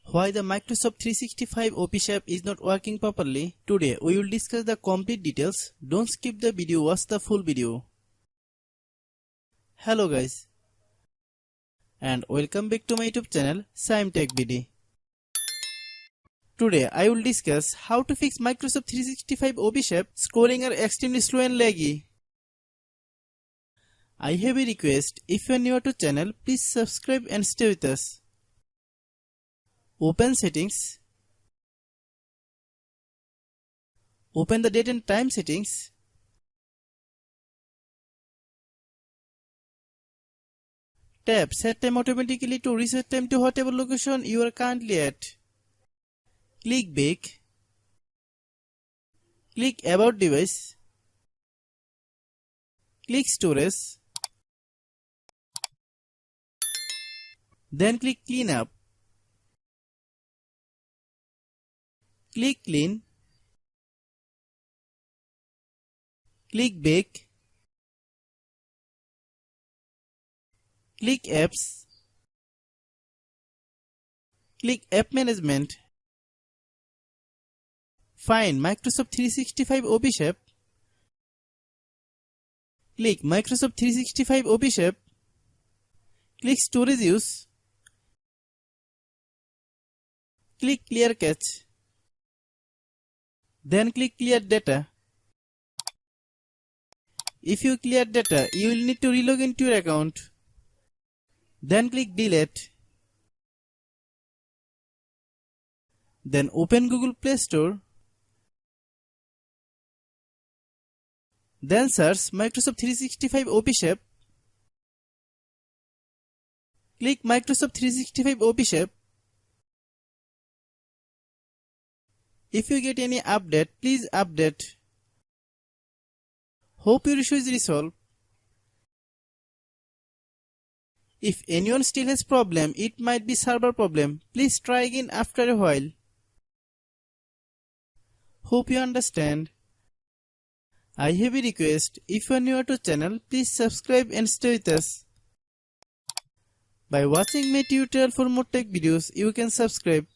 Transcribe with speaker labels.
Speaker 1: Why the Microsoft 365 Office app is not working properly? Today we will discuss the complete details. Don't skip the video, watch the full video. Hello guys, and welcome back to my YouTube channel Shaem Tech BD. Today I will discuss how to fix Microsoft 365 Office app scrolling are extremely slow and laggy. I have a request, if you are new to channel, please subscribe and stay with us. Open settings. Open the date and time settings. Tap set time automatically to reset time to whatever location you are currently at. Click back. Click about device. Click storage. Then click clean up. Click clean. Click back. Click apps. Click app management. Find Microsoft 365 Office app. Click Microsoft 365 Office app. Click storage use. Click clear cache. Then click clear data. If you clear data, you will need to relog into your account. Then click delete. Then open Google Play Store. Then search Microsoft 365 Office app. Click Microsoft 365 Office app. If you get any update, please update. Hope your issue is resolved. If anyone still has problem, it might be server problem. Please try again after a while. Hope you understand. I have a request. If you are new to channel, please subscribe and stay with us. By watching my tutorial for more tech videos, you can subscribe.